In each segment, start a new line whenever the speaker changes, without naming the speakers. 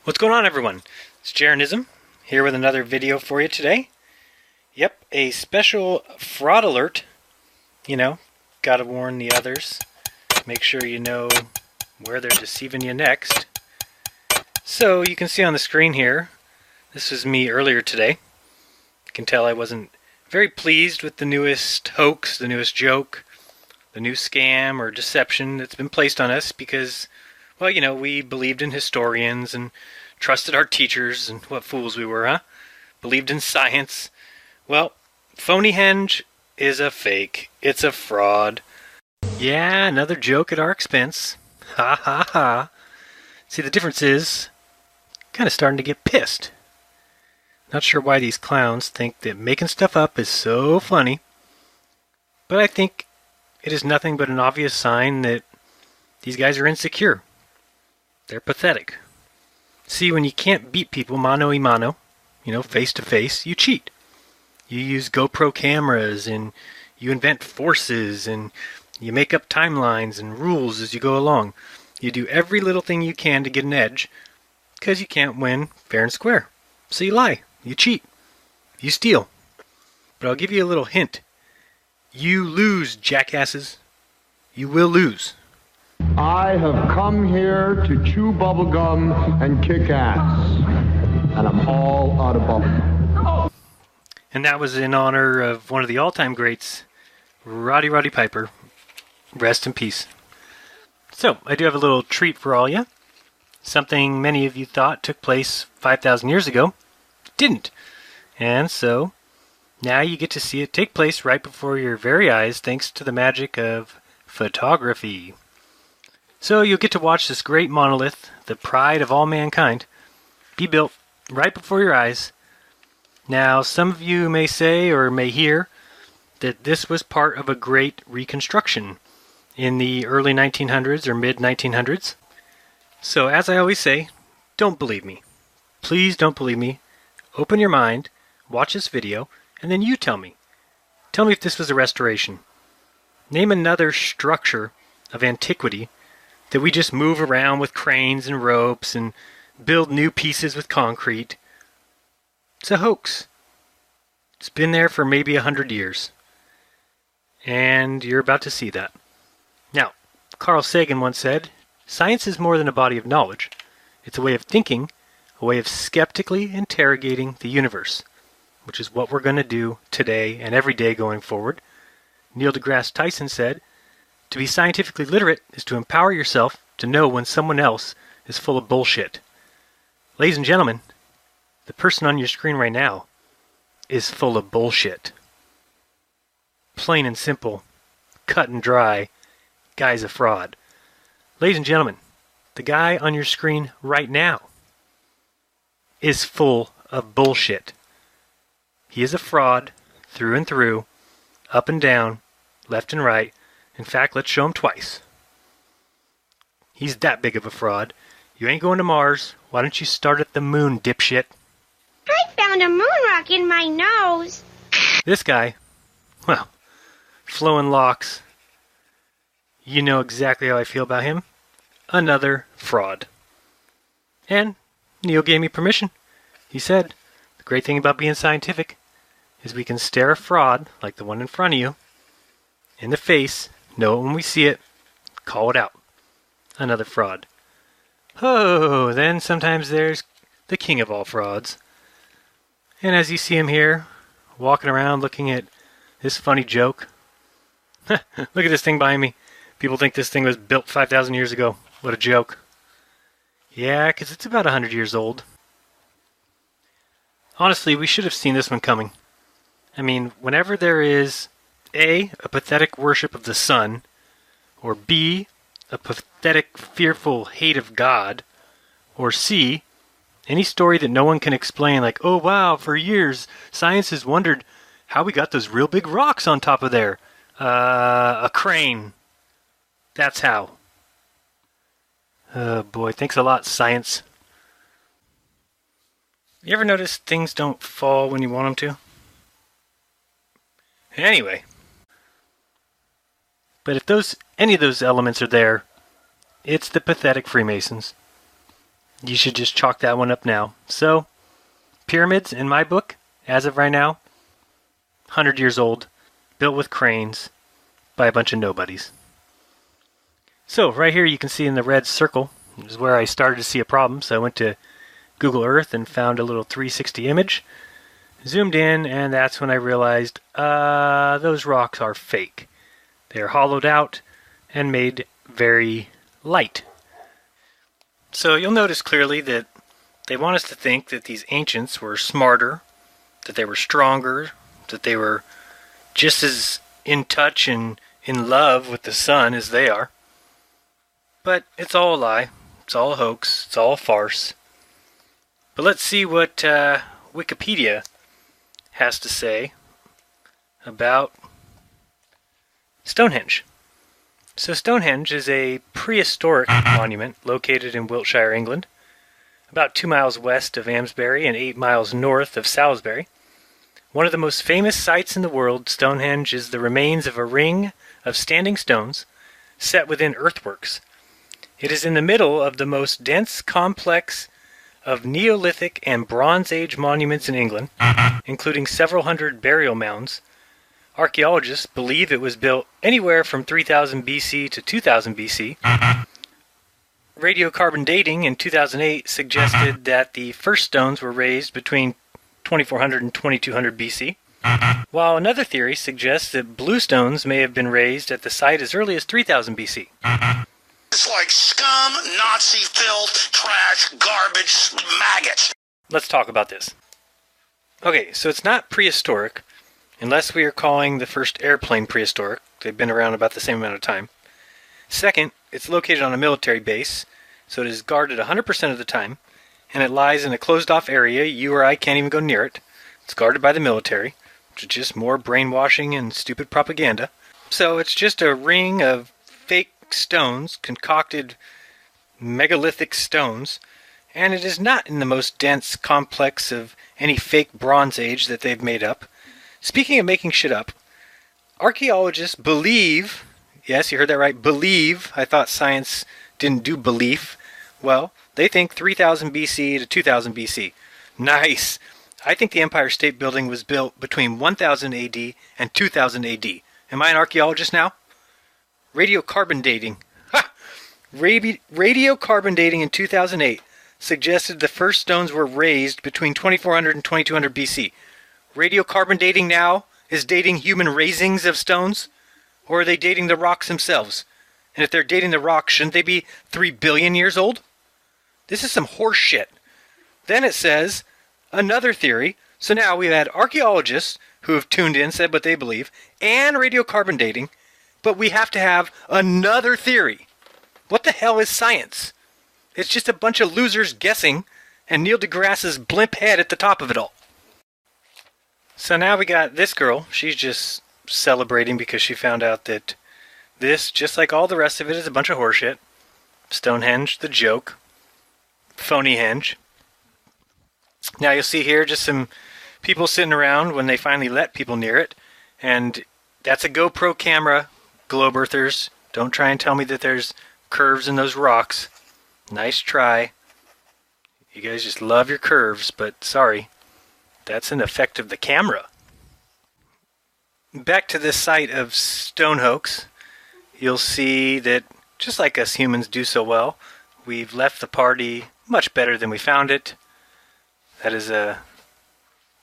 What's going on, everyone? It's Jaronism, here with another video for you today. Yep, a special fraud alert. You know, gotta warn the others. Make sure you know where they're deceiving you next. So, you can see on the screen here, this was me earlier today. You can tell I wasn't very pleased with the newest hoax, the newest joke, the new scam or deception that's been placed on us because, well, you know, we believed in historians and trusted our teachers, and what fools we were, huh? Believed in science. Well, Stonehenge is a fake. It's a fraud. Yeah, another joke at our expense. Ha ha ha. See, the difference is, kind of starting to get pissed. Not sure why these clowns think that making stuff up is so funny, but I think it is nothing but an obvious sign that these guys are insecure. They're pathetic. See, when you can't beat people mano a mano, you know, face to face, you cheat. You use GoPro cameras and you invent forces and you make up timelines and rules as you go along. You do every little thing you can to get an edge because you can't win fair and square. So you lie, you cheat, you steal. But I'll give you a little hint. You lose, jackasses. You will lose.
I have come here to chew bubblegum and kick ass. And I'm all out of bubblegum.
And that was in honor of one of the all-time greats, Roddy Piper. Rest in peace. So, I do have a little treat for all you. Something many of you thought took place 5,000 years ago. Didn't. And so, now you get to see it take place right before your very eyes thanks to the magic of photography. So you'll get to watch this great monolith, the pride of all mankind, be built right before your eyes. Now, some of you may say or may hear that this was part of a great reconstruction in the early 1900s or mid-1900s. So, as I always say, don't believe me. Please don't believe me. Open your mind, watch this video, and then you tell me. Tell me if this was a restoration. Name another structure of antiquity that we just move around with cranes and ropes and build new pieces with concrete. It's a hoax. It's been there for maybe 100 years. And you're about to see that. Now, Carl Sagan once said, science is more than a body of knowledge. It's a way of thinking, a way of skeptically interrogating the universe, which is what we're going to do today and every day going forward. Neil deGrasse Tyson said, to be scientifically literate is to empower yourself to know when someone else is full of bullshit. Ladies and gentlemen, the person on your screen right now is full of bullshit. Plain and simple, cut and dry, guy's a fraud. Ladies and gentlemen, the guy on your screen right now is full of bullshit. He is a fraud through and through, up and down, left and right. In fact, let's show him twice. He's that big of a fraud. You ain't going to Mars. Why don't you start at the moon, dipshit?
I found a moon rock in my nose.
This guy, well, flowing locks. You know exactly how I feel about him. Another fraud. And Neil gave me permission. He said, the great thing about being scientific is we can stare a fraud, like the one in front of you, in the face, know it when we see it, call it out. Another fraud. Oh, then sometimes there's the king of all frauds. And as you see him here, walking around looking at this funny joke. Look at this thing behind me. People think this thing was built 5,000 years ago. What a joke. Yeah, because it's about 100 years old. Honestly, we should have seen this one coming. I mean, whenever there is A, a pathetic worship of the sun, or B, a pathetic, fearful hate of God, or C, any story that no one can explain, like, oh wow, for years, science has wondered how we got those real big rocks on top of there. A crane. That's how. Oh boy, thanks a lot, science. You ever notice things don't fall when you want them to? Anyway. But if any of those elements are there, it's the pathetic Freemasons. You should just chalk that one up now. So, pyramids, in my book, as of right now, 100 years old, built with cranes by a bunch of nobodies. So, right here you can see in the red circle is where I started to see a problem. So I went to Google Earth and found a little 360 image, zoomed in, and that's when I realized those rocks are fake. They are hollowed out and made very light. So you'll notice clearly that they want us to think that these ancients were smarter, that they were stronger, that they were just as in touch and in love with the sun as they are. But it's all a lie. It's all a hoax. It's all a farce. But let's see what Wikipedia has to say about Stonehenge. So Stonehenge is a prehistoric monument located in Wiltshire, England, about 2 miles west of Amesbury and 8 miles north of Salisbury. One of the most famous sites in the world, Stonehenge is the remains of a ring of standing stones set within earthworks. It is in the middle of the most dense complex of Neolithic and Bronze Age monuments in England, including several hundred burial mounds. Archaeologists believe it was built anywhere from 3000 BC to 2000 BC. Radiocarbon dating in 2008 suggested that the first stones were raised between 2400 and 2200 BC, while another theory suggests that blue stones may have been raised at the site as early as 3000 BC.
It's like scum, Nazi filth, trash, garbage, maggots.
Let's talk about this. Okay, so it's not prehistoric, unless we are calling the first airplane prehistoric. They've been around about the same amount of time. Second, it's located on a military base, so it is guarded 100% of the time, and it lies in a closed-off area. You or I can't even go near it. It's guarded by the military, which is just more brainwashing and stupid propaganda. So it's just a ring of fake stones, concocted megalithic stones, and it is not in the most dense complex of any fake Bronze Age that they've made up. Speaking of making shit up, archaeologists believe, yes, you heard that right, believe, I thought science didn't do belief, well, they think 3000 BC to 2000 BC. Nice! I think the Empire State Building was built between 1000 AD and 2000 AD. Am I an archaeologist now? Radiocarbon dating. Ha! Radiocarbon dating in 2008 suggested the first stones were raised between 2400 and 2200 BC. Radiocarbon dating now is dating human raisings of stones? Or are they dating the rocks themselves? And if they're dating the rocks, shouldn't they be 3 billion years old? This is some horse shit. Then it says, another theory. So now we've had archaeologists who have tuned in, said what they believe, and radiocarbon dating, but we have to have another theory. What the hell is science? It's just a bunch of losers guessing, and Neil deGrasse's blimp head at the top of it all. So now we got this girl. She's just celebrating because she found out that this, just like all the rest of it, is a bunch of horseshit. Stonehenge, the joke. Phoney-henge. Now you'll see here just some people sitting around when they finally let people near it. And that's a GoPro camera, globe earthers. Don't try and tell me that there's curves in those rocks. Nice try. You guys just love your curves, but sorry. That's an effect of the camera. Back to the site of Stonehenge, you'll see that just like us humans do so well, we've left the party much better than we found it. That is a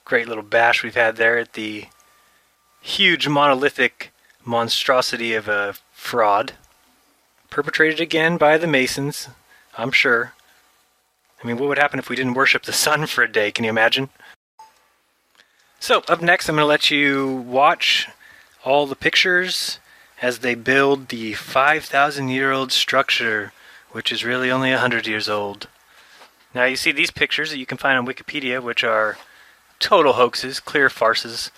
great little bash we've had there at the huge monolithic monstrosity of a fraud. Perpetrated again by the Masons, I'm sure. I mean, what would happen if we didn't worship the sun for a day? Can you imagine? So, up next, I'm going to let you watch all the pictures as they build the 5,000-year-old structure, which is really only 100 years old. Now, you see these pictures that you can find on Wikipedia, which are total hoaxes, clear farces.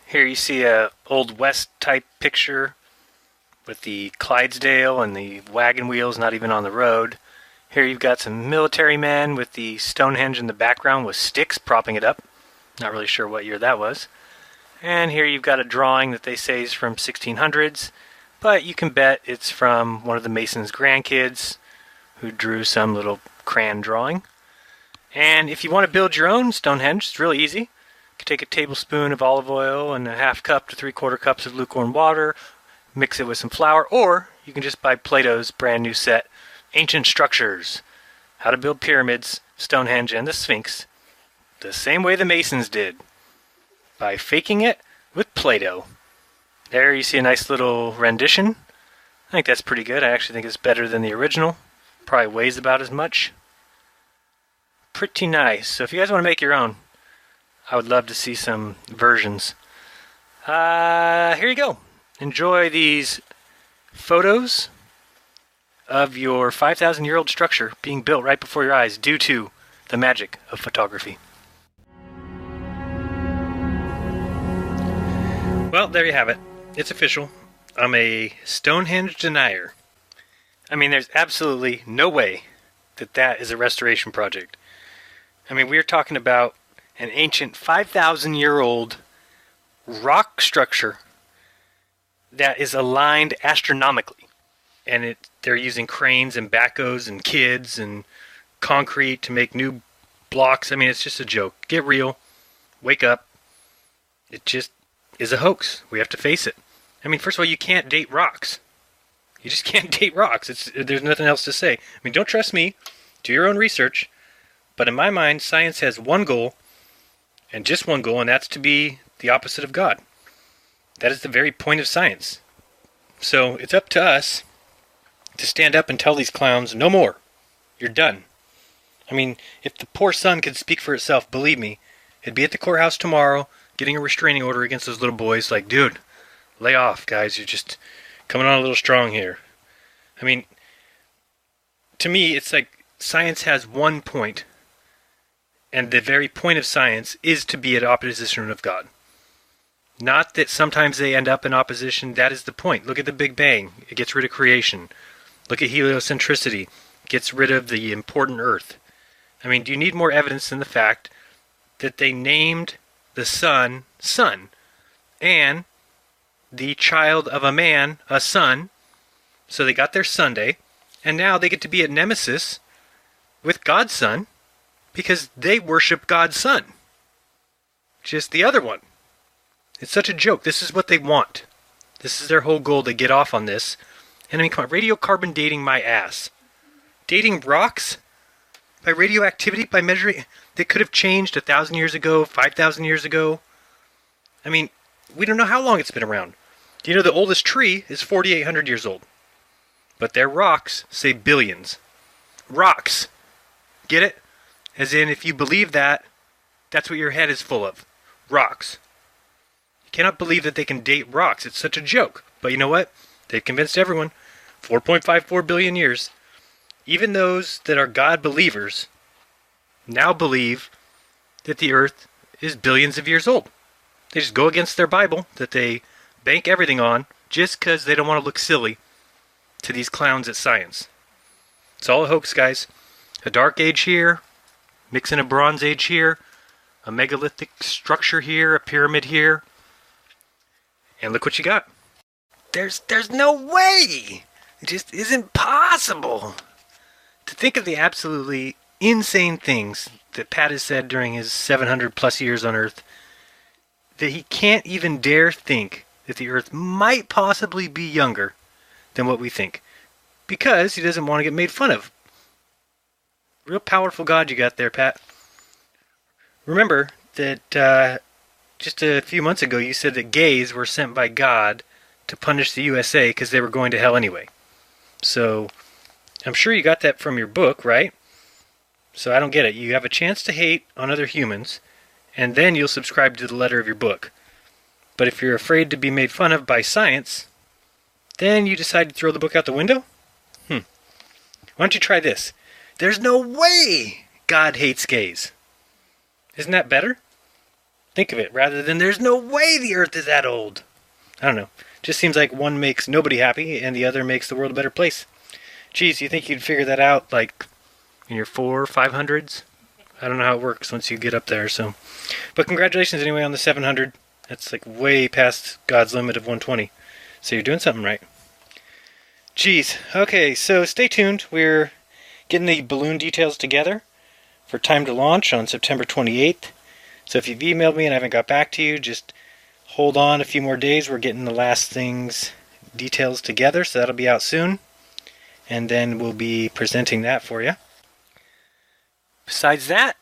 Here you see a Old West type picture with the Clydesdale and the wagon wheels not even on the road. Here you've got some military men with the Stonehenge in the background with sticks propping it up. Not really sure what year that was. And here you've got a drawing that they say is from 1600s, but you can bet it's from one of the Masons' grandkids who drew some little crayon drawing. And if you want to build your own Stonehenge, it's really easy. You can take a tablespoon of olive oil and a half cup to 3/4 cups of lukewarm water, mix it with some flour, or you can just buy Plato's brand new set, Ancient Structures, How to Build Pyramids, Stonehenge, and the Sphinx, the same way the Masons did, by faking it with Plato. There you see a nice little rendition. I think that's pretty good. I actually think it's better than the original. Probably weighs about as much. Pretty nice. So if you guys want to make your own, I would love to see some versions. Here you go. Enjoy these photos of your 5,000-year-old structure being built right before your eyes due to the magic of photography. Well, there you have it. It's official. I'm a Stonehenge denier. I mean, there's absolutely no way that that is a restoration project. I mean, we're talking about an ancient 5,000-year-old rock structure that is aligned astronomically. And they're using cranes and backhoes and kids and concrete to make new blocks. I mean, it's just a joke. Get real. Wake up. It just is a hoax. We have to face it. I mean, first of all, you can't date rocks. You just can't date rocks. There's nothing else to say. I mean, don't trust me. Do your own research. But in my mind, science has one goal, and just one goal, and that's to be the opposite of God. That is the very point of science. So it's up to us to stand up and tell these clowns, no more. You're done. I mean, if the poor son could speak for itself, believe me, it'd be at the courthouse tomorrow getting a restraining order against those little boys. Like, dude, lay off, guys. You're just coming on a little strong here. I mean, to me, it's like science has one point, and the very point of science is to be at opposition of God. Not that sometimes they end up in opposition. That is the point. Look at the Big Bang. It gets rid of creation. Look at heliocentricity. It gets rid of the important Earth. I mean, do you need more evidence than the fact that they named the sun, Sun, and the child of a man, a son, so they got their Sunday, and now they get to be at nemesis with God's Son, because they worship God's Son. Just the other one. It's such a joke. This is what they want. This is their whole goal, to get off on this. And I mean, come on, radiocarbon dating my ass. Dating rocks? By radioactivity? By measuring? They could have changed 1,000 years ago, 5,000 years ago. I mean, we don't know how long it's been around. Do you know the oldest tree is 4,800 years old? But their rocks say billions. Rocks. Get it? As in, if you believe that, that's what your head is full of. Rocks. You cannot believe that they can date rocks. It's such a joke. But you know what? They've convinced everyone. 4.54 billion years. Even those that are God believers now believe that the earth is billions of years old. They just go against their Bible that they bank everything on just because they don't want to look silly to these clowns at science. It's all a hoax, guys. A dark age here, mixing a bronze age here, a megalithic structure here, a pyramid here. And look what you got. There's no way! It just isn't possible to think of the absolutely insane things that Pat has said during his 700 plus years on Earth, that he can't even dare think that the Earth might possibly be younger than what we think, because he doesn't want to get made fun of. Real powerful God you got there, Pat. Remember that just a few months ago you said that gays were sent by God to punish the USA because they were going to hell anyway. So, I'm sure you got that from your book, right? So I don't get it. You have a chance to hate on other humans, and then you'll subscribe to the letter of your book. But if you're afraid to be made fun of by science, then you decide to throw the book out the window? Why don't you try this? There's no way God hates gays. Isn't that better? Think of it, rather than there's no way the earth is that old. I don't know. Just seems like one makes nobody happy and the other makes the world a better place. Geez, you think you'd figure that out like in your 400s or 500s? I don't know how it works once you get up there, so. But congratulations anyway on the 700. That's like way past God's limit of 120. So you're doing something right. Geez. Okay, so stay tuned. We're getting the balloon details together for time to launch on September 28th. So if you've emailed me and I haven't got back to you, just hold on a few more days. We're getting the last details together, so that'll be out soon. And then we'll be presenting that for you. Besides that,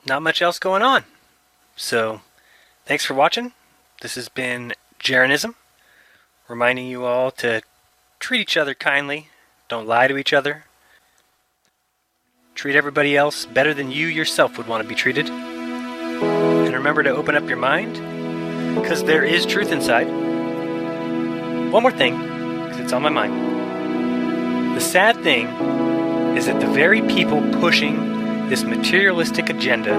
not much else going on. So, thanks for watching. This has been Jeranism, reminding you all to treat each other kindly. Don't lie to each other. Treat everybody else better than you yourself would want to be treated. And remember to open up your mind, because there is truth inside. One more thing, because it's on my mind. The sad thing is that the very people pushing this materialistic agenda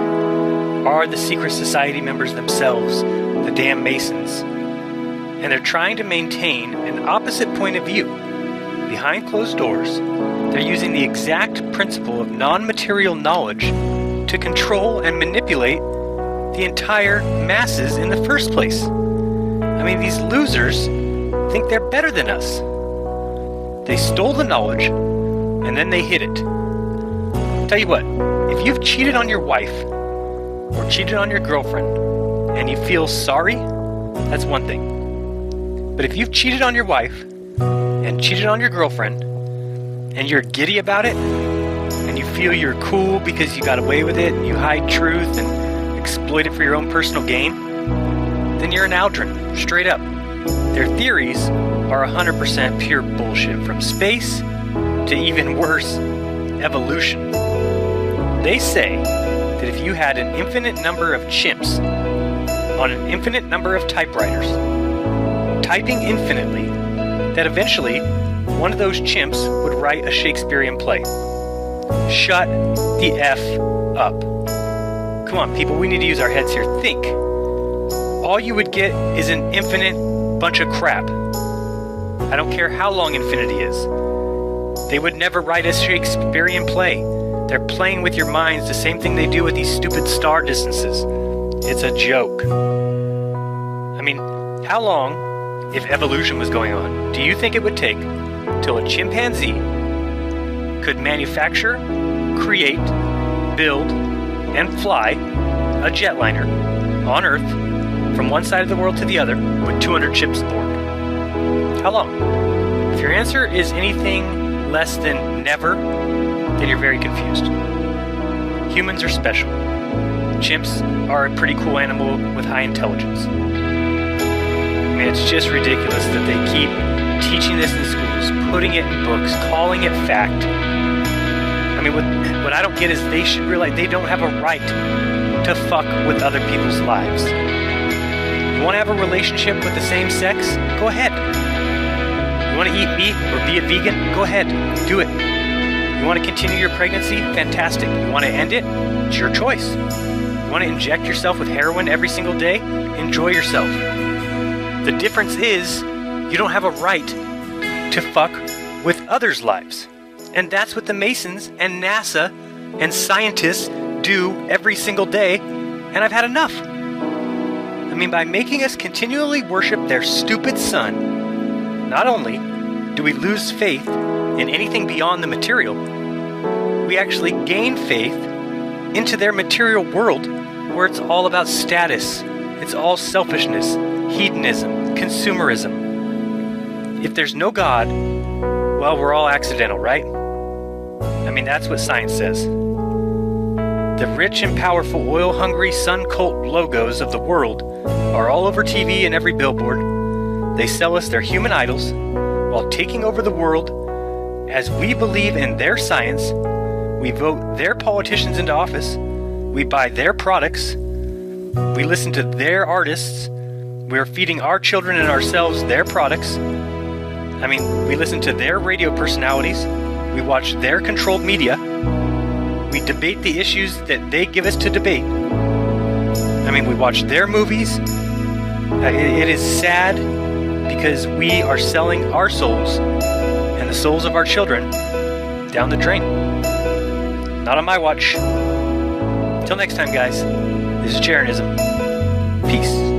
are the secret society members themselves, the damn Masons. And they're trying to maintain an opposite point of view. Behind closed doors, they're using the exact principle of non-material knowledge to control and manipulate the entire masses in the first place. I mean, these losers think they're better than us. They stole the knowledge, and then they hid it. Tell you what, if you've cheated on your wife, or cheated on your girlfriend, and you feel sorry, that's one thing. But if you've cheated on your wife, and cheated on your girlfriend, and you're giddy about it, and you feel you're cool because you got away with it, and you hide truth and exploit it for your own personal gain, then you're an Aldrin, straight up. Their theories are 100% pure bullshit, from space to even worse, evolution. They say that if you had an infinite number of chimps on an infinite number of typewriters, typing infinitely, that eventually one of those chimps would write a Shakespearean play. Shut the F up. Come on, people, we need to use our heads here. Think. All you would get is an infinite bunch of crap. I don't care how long infinity is. They would never write a Shakespearean play. They're playing with your minds, the same thing they do with these stupid star distances. It's a joke. I mean, how long, if evolution was going on, do you think it would take till a chimpanzee could manufacture, create, build, and fly a jetliner on Earth from one side of the world to the other with 200 chips aboard? How long? If your answer is anything less than never, then you're very confused. Humans are special. Chimps are a pretty cool animal with high intelligence. I mean, it's just ridiculous that they keep teaching this in schools, putting it in books, calling it fact. I mean, what I don't get is they should realize they don't have a right to fuck with other people's lives. You want to have a relationship with the same sex? Go ahead. You want to eat meat or be a vegan? Go ahead. Do it. You want to continue your pregnancy? Fantastic. You want to end it? It's your choice. You want to inject yourself with heroin every single day? Enjoy yourself. The difference is you don't have a right to fuck with others' lives. And that's what the Masons and NASA and scientists do every single day, and I've had enough. I mean, by making us continually worship their stupid sun, not only do we lose faith in anything beyond the material, we actually gain faith into their material world where it's all about status, it's all selfishness, hedonism, consumerism. If there's no God, well, we're all accidental, right? I mean, that's what science says. The rich and powerful, oil-hungry, sun cult logos of the world are all over TV and every billboard. They sell us their human idols while taking over the world. As we believe in their science, we vote their politicians into office, we buy their products, we listen to their artists, we're feeding our children and ourselves their products. I mean, we listen to their radio personalities, we watch their controlled media, we debate the issues that they give us to debate. I mean, we watch their movies. It is sad because we are selling our souls and the souls of our children down the drain. Not on my watch. Till next time, guys. This is Jeranism. Peace.